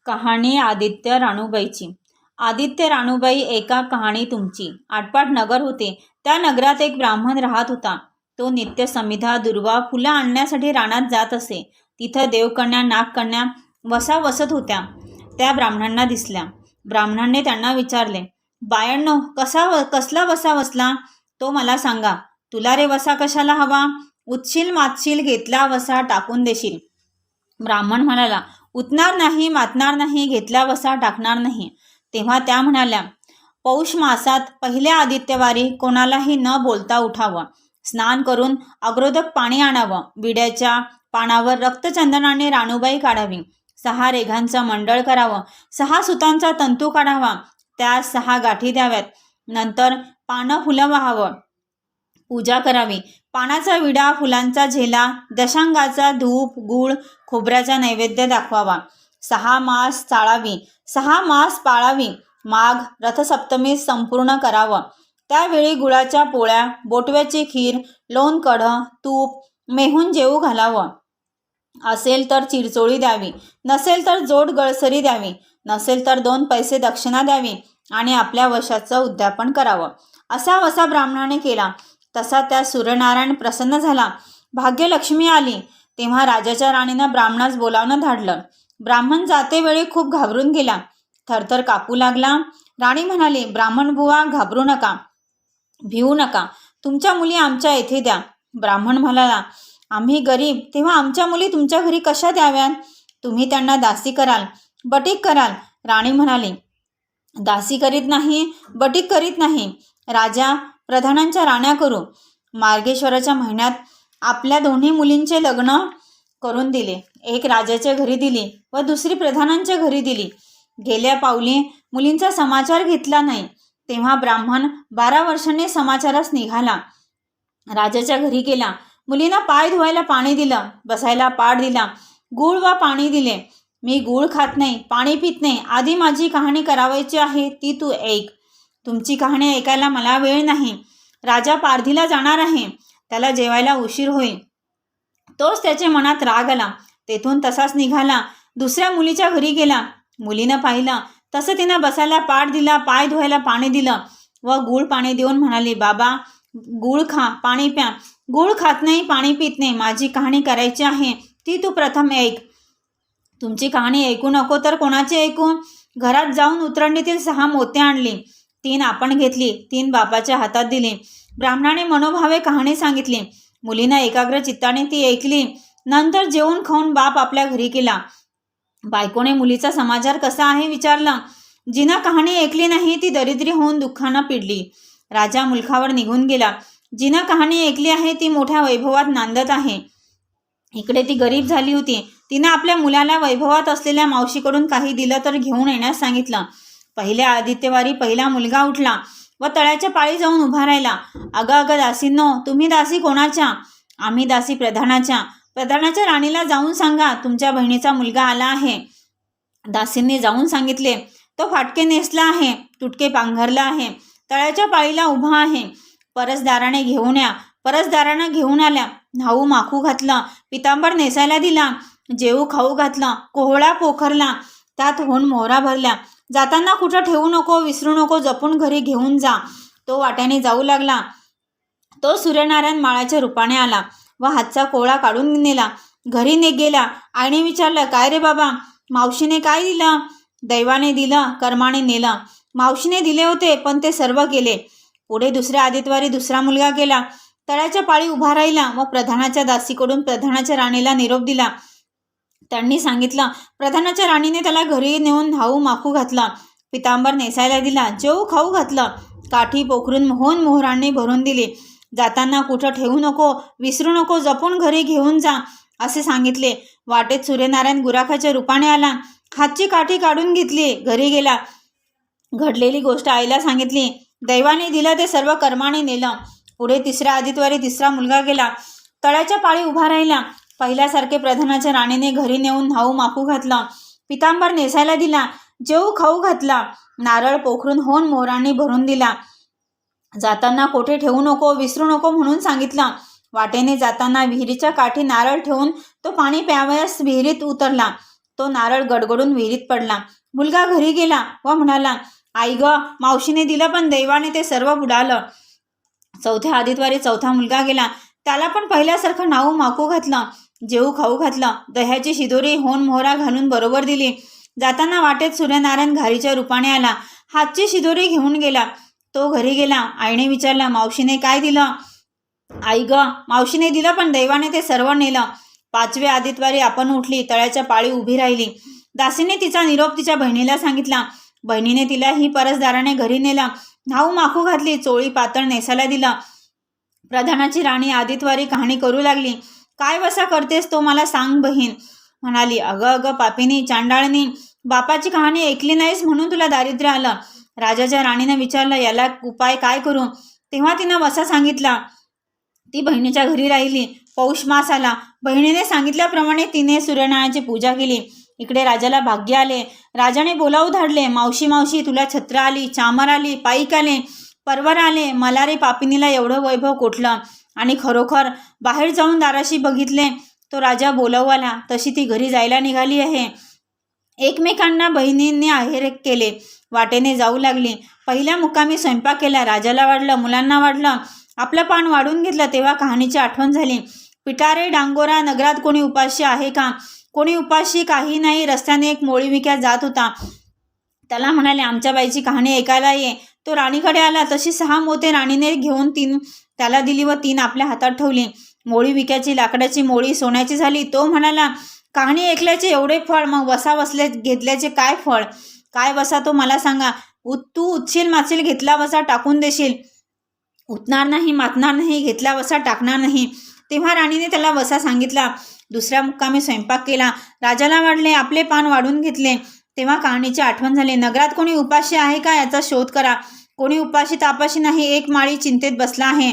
कहाणी आदित्य राणूबाईची। आदित्य राणूबाई एका कहाणी तुमची। आटपाट नगर होते। त्या नगरात एक ब्राह्मण राहत होता। तो नित्य समिधा दुर्वा फुलं आणण्यासाठी रानात जात असे। तिथं देवकन्या नागकन्या वसा वसत होत्या। त्या ब्राह्मणांना दिसल्या। ब्राह्मणाने त्यांना विचारले, बायांनो, कसला वसा वसला तो मला सांगा. तुला रे वसा कशाला हवा? उतशील मातशील घेतला वसा टाकून देशील. ब्राह्मण म्हणाला, उतणार नाही, मातणार नाही, घेतला वसा टाकणार नाही. तेव्हा त्या म्हणाल्या, पौष मासात पहिल्या आदित्यवारी कोणालाही न बोलता उठावं. स्नान करून अग्रोदक पाणी आणावं. विड्याच्या पानावर रक्तचंदनाने राणूबाई काढावी. 6 रेघांचं मंडळ करावं. 6 सुतांचा तंतू काढावा. त्यास 6 गाठी द्याव्यात. नंतर पानं फुलं वाहावं. पूजा करावी. पानाचा विडा, फुलांचा झेला, दशांगाचा धूप, गूळ, खोबऱ्याचा नैवेद्य दाखवावा. 6 मास चाळावी. 6 मास पाळावी. माघ रथसप्तमीस संपूर्ण करावं. त्यावेळी गुळाच्या पोळ्या, बोटव्याची खीर, लोणकढं, तूप, मेहून जेवू घालावं. असेल तर चिरचोळी द्यावी. नसेल तर जोड गळसरी द्यावी. नसेल तर 2 पैसे दक्षिणा द्यावी आणि आपल्या वशाचं उद्यापन करावं. असा वसा ब्राह्मणाने केला. तसा त्या सूर्यनारायण प्रसन्न झाला. भाग्यलक्ष्मी आली. तेव्हा राजाच्या राणीनं ब्राह्मणास बोलावणं धाडलं. ब्राह्मण जातेवेळी खूप घाबरून गेला. थरथर कापू लागला. राणी म्हणाली, ब्राह्मण बुवा, घाबरू नका, भिवू नका. तुमच्या मुली आमच्या येथे द्या. ब्राह्मण म्हणाला, आम्ही गरीब, तेव्हा आमच्या मुली तुमच्या घरी कशा द्याव्यात? तुम्ही त्यांना दासी कराल, बटीक कराल. राणी म्हणाली, दासी करीत नाही, बटीक करीत नाही. राजा प्रधानांच्या राण्या करू. मार्गेश्वराच्या महिन्यात आपल्या दोन्ही मुलींचे लग्न करून दिले. एक राजाच्या घरी दिली व दुसरी प्रधानांच्या घरी दिली. गेल्या पावली मुलींचा समाचार घेतला नाही. तेव्हा ब्राह्मण 12 वर्षांनी समाचारास निघाला. राजाच्या घरी गेला. मुलींना पाय धुवायला पाणी दिलं, बसायला पाट दिला, गूळ व पाणी दिले. मी गूळ खात नाही, पाणी पित नाही. आधी माझी कहाणी करावायची आहे, ती तू ऐक. तुमची कहाणी ऐकायला मला वेळ नाही. राजा पारधीला जाणार आहे. त्याला जेवायला उशीर होईल. तोच त्याच्या मनात राग आला. तेथून तसाच निघाला. दुसऱ्या मुलीच्या घरी गेला. मुलीनं पाहिलं तसं तिनं बसायला पाट दिला, पाय धुवायला पाणी दिलं व गूळ पाणी देऊन म्हणाली, बाबा, गूळ खा, पाणी प्या. गूळ खात नाही, पाणी पित नाही. माझी कहाणी करायची आहे, ती तू प्रथम ऐक. तुमची कहाणी ऐकू नको तर कोणाची ऐकू? घरात जाऊन उतरणीतील 6 मोती आणली. 3 आपण घेतली, 3 बापाच्या हातात दिली. ब्राह्मणाने मनोभावे कहाणी सांगितली. मुलीनं एकाग्र चित्ताने ती ऐकली. नंतर जेवून खाऊन बाप आपल्या घरी गेला. बायकोने मुलीचा समाचार कसा आहे विचारला. जिनं कहाणी ऐकली नाही ती दरिद्री होऊन दुःखानं पिडली. राजा मुलखावर निघून गेला. जिनं कहाणी ऐकली आहे ती मोठ्या वैभवात नांदत आहे. इकडे ती गरीब झाली होती. तिनं आपल्या मुलाला वैभवात असलेल्या मावशीकडून काही दिलं तर घेऊन येण्यास सांगितलं. पहिल्या आदित्यवारी पहिला मुलगा उठला व तळ्याच्या पाळी जाऊन उभा राहिला. अगं अगं दासींनो, तुम्ही दासी कोणाच्या? आम्ही दासी प्रधानाच्या. प्रधानाच्या राणीला जाऊन सांगा, तुमच्या बहिणीचा मुलगा आला आहे. दासींनी जाऊन सांगितले. तो फाटके नेसला आहे, तुटके पांघरला आहे, तळ्याच्या पाळीला उभा आहे. परसदाराने घेऊन या. परसदारानं घेऊन आल्या. न्हाऊ माखू घातलं, पितांबर नेसायला दिला, जेवू खाऊ घातलं, कोहळा पोखरला, त्यात होऊन मोहरा भरल्या. जाताना कुठं ठेवू नको, विसरू नको, जपून घरी घेऊन जा. तो वाट्याने जाऊ लागला. तो सूर्यनारायण माळाच्या रूपाने आला व हातचा कोहळा काढून नेला. घरी गेला. आईने विचारलं, काय रे बाबा, मावशीने काय दिलं? दैवाने दिलं, कर्माने नेलं. मावशीने दिले होते, पण ते सर्व गेले. पुढे दुसऱ्या आदित्यवारी दुसरा मुलगा गेला. तळ्याच्या पाळी उभा राहिला व प्रधानाच्या दासीकडून प्रधानाच्या राणीला निरोप दिला. त्यांनी सांगितलं, प्रधानाच्या राणीने त्याला घरी नेऊन न्हाऊ माखू घातलं, पितांबर नेसायला दिला, जेवू खाऊ घातलं, काठी पोखरून होऊन मोहरांनी भरून दिली. जाताना कुठं ठेवू नको, विसरू नको, जपून घरी घेऊन जा असे सांगितले. वाटेत सूर्यनारायण गुराखाच्या रूपाने आला. हातची काठी काढून घेतली. घरी गेला. घडलेली गोष्ट आईला सांगितली. दैवाने दिलं ते सर्व कर्माने नेलं. पुढे तिसऱ्या आदित्यवारी तिसरा मुलगा गेला. तळ्याच्या पाळी उभा राहिला. पहिल्यासारखे प्रधानाच्या राणीने घरी नेऊन न्हाऊ माखू घातलं, पितांबर नेसायला दिला, जेवू खाऊ घातला, नारळ पोखरून होऊन मोहरांनी भरून दिला. जाताना कोठे ठेवू नको, विसरू नको म्हणून सांगितलं. वाटेने जाताना विहिरीच्या काठी नारळ ठेवून तो पाणी प्यावयास विहिरीत उतरला. तो नारळ गडगडून विहिरीत पडला. मुलगा घरी गेला व म्हणाला, आई ग, मावशीने दिलं पण दैवाने ते सर्व बुडालं. चौथ्या आदितवारी चौथा मुलगा गेला. त्याला पण पहिल्यासारखं नाऊ माकू घातलं, जेऊ खाऊ घातलं, दह्याची शिदोरी होन मोहरा घालून बरोबर दिली. जाताना वाटेत सूर्यनारायण घारीच्या रूपाने आला. हातची शिदोरी घेऊन गेला. तो घरी गेला. आईने विचारलं, मावशीने काय दिलं? आई ग, मावशीने दिलं पण दैवाने ते सर्व नेलं. पाचव्या आदितवारी आपण उठली. तळ्याच्या पाळी उभी राहिली. दासीने तिचा निरोप तिच्या बहिणीला सांगितला. बहिणीने तिला ही परसदाराने घरी नेलं. नाऊ माखू घातली. चोळी पातळ नेसायला दिलं. प्रधानाची राणी आदितवारी कहाणी करू लागली. काय वसा करतेस तो मला सांग बहीण. म्हणाली, अगं अगं पापिनी, चांडाळणी, बापाची कहाणी ऐकली नाहीस म्हणून तुला दारिद्र्य आलं. राजाच्या राणीने विचारलं, याला उपाय काय करू? तेव्हा तिनं वसा सांगितला. ती बहिणीच्या घरी राहिली. पौष मास आला. बहिणीने सांगितल्याप्रमाणे तिने सूर्यनारायणाची पूजा केली. इकडे राजाला भाग्य आले. राजाने बोलावू धाडले, मावशी मावशी, तुला छत्र आली, चामर आली, पाईक आले, परवर आले. मला रे पापिनीला एवढं वैभव कोठलं. आणि खरोखर बाहेर जाऊन दाराशी बघितले तो राजा बोलावू आला. तशी ती घरी जायला निघाली आहे. एकमेकांना बहिणींनी आहेर केले. वाटेने जाऊ लागली. पहिल्या मुक्कामी स्वयंपाक केला. राजाला वाढलं, मुलांना वाढलं. आपलं पान वाढून घेतलं तेव्हा कहाणीची आठवण झाली. पिटारे डांगोरा, नगरात कोणी उपाशी आहे का? कोणी उपाशी काही नाही. रस्त्याने एक मोळी विक्या जात होता. त्याला म्हणाले, आमच्या बाईची कहाणी ऐकायला ये. तो राणीकडे आला. तशी 6 मोते राणीने घेऊन 3 त्याला दिली व 3 आपल्या हातात ठेवली. मोळी विक्याची लाकडाची मोळी सोन्याची झाली. तो म्हणाला, कहाणी ऐकल्याचे एवढे फळ, मग वसा वसले घेतल्याचे काय फळ? काय वसा तो मला सांगा. तू उचशील माचील, घेतला वसा टाकून देशील. उतणार नाही, मातणार नाही, घेतला वसा टाकणार नाही. तेव्हा राणीने त्याला वसा सांगितला. दुसऱ्या मुक्कामी स्वयंपाक केला. राजाला वाढले. आपले पान वाढून घेतले. तेव्हा कहाणीची आठवण झाली. नगरात कोणी उपाशी आहे का याचा शोध करा. कोणी उपाशी तापाशी नाही. एक माळी चिंतेत बसला आहे.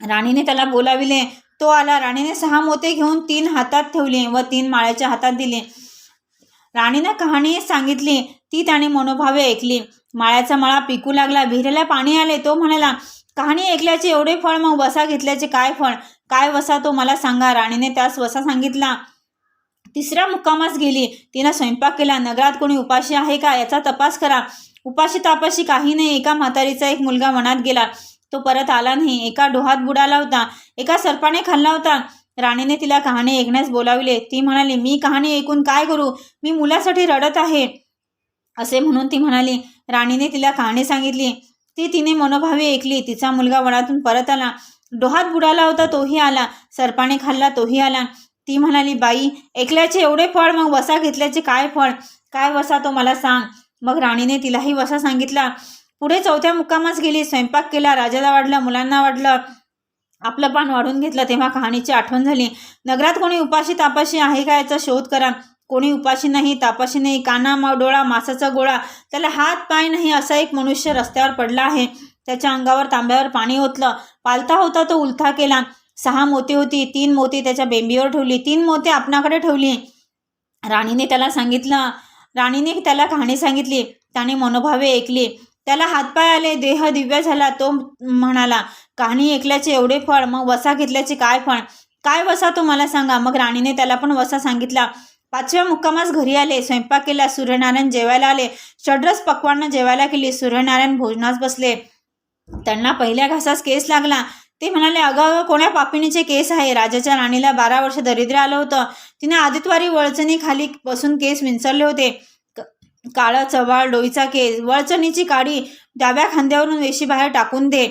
राणीने त्याला बोलाविले. तो आला. राणीने 6 मोते घेऊन 3 हातात ठेवले व 3 माळ्याच्या हातात दिले. राणीने कहाणी सांगितली. ती त्याने मनोभावे ऐकली. माळ्याचा मळा पिकू लागला. विहिरीला पाणी आले. तो म्हणाला, कहाणी ऐकल्याचे एवढे फळ, मग वसा घेतल्याचे काय फळ? काय वसा तो मला सांगा. राणीने त्यास वसा सांगितला. तिसऱ्या मुक्कामास गेली. तिनं स्वयंपाक केला. नगरात कोणी उपाशी आहे का याचा तपास करा. उपाशी तापाशी काही नाही. एका म्हातारीचा एक मुलगा वनात गेला. तो परत आला नाही. एका डोहात बुडाला होता. एका सर्पाने खाल्ला होता. राणीने तिला कहाणी ऐकण्यास बोलाविले. ती म्हणाली, मी कहाणी ऐकून काय करू? मी मुलासाठी रडत आहे. असे म्हणून ती म्हणाली. राणीने तिला कहाणी सांगितली. ती तिने मनोभावे ऐकली. तिचा मुलगा वनातून परत आला. डोहात बुडाला होता तोही आला. सर्पाने खाल्ला तोही आला. ती म्हणाली, बाई, ऐकल्याचे एवढे फळ, मग वसा घेतल्याचे काय फळ? काय वसा तो मला सांग. मग राणीने तिलाही वसा सांगितला. पुढे चौथ्या मुक्कामास गेली. स्वयंपाक केला. राजाला वाढलं, मुलांना वाढलं. आपलं पान वाढून घेतलं. तेव्हा कहाणीची आठवण झाली. नगरात कोणी उपाशी तापाशी आहे का याचा शोध करा. कोणी उपाशी नाही, तापाशी नाही. काना डोळा मासाचा गोळा, त्याला हात पाय नाही असा एक मनुष्य रस्त्यावर पडला आहे. त्याच्या अंगावर तांब्यावर पाणी ओतलं. पालता होता तो उलथा केला. 6 मोती होती. 3 मोती त्याच्या बेंबीवर ठेवली. 3 मोती आपणाकडे ठेवली. राणीने त्याला कहाणी सांगितली. त्याने मनोभावे ऐकली. त्याला हातपाय आले. देह दिव्य झाला. तो म्हणाला, कहाणी ऐकल्याचे एवढे फळ, मग वसा घेतल्याचे काय फळ? काय वसा तो मला सांगा. मग राणीने त्याला पण वसा सांगितला. 5व्या मुक्कामास घरी आले. स्वयंपाक केला. सूर्यनारायण जेवायला आले. षड्रस पक्वान्न जेवायला केली. सूर्यनारायण भोजनास बसले. त्यांना पहिल्या घासास केस लागला. ते म्हणाले, अगं कोण्या पापिणीचे केस आहे? राजाच्या राणीला 12 वर्ष दरिद्र आलं होतं. तिने आदितवारी वळचणी खाली बसून केस विंचरले होते. काळा चव्हाळ डोईचा केस. वळचणीची काडी डाव्या खांद्यावरून वेशी बाहेर टाकून दे.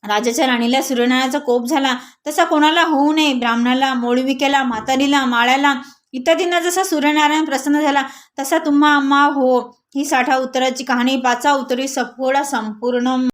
राजाच्या राणीला सूर्यनारायणाचा कोप झाला. तसा कोणाला होऊ नये. ब्राह्मणाला, मोळविकेला, म्हातारीला, माळ्याला इत्यादींना जसा सूर्यनारायण प्रसन्न झाला तसा तुम्हा आम्हा हो. ही 60 उत्तराची कहाणी 5 उत्तरी सफोडा संपूर्ण.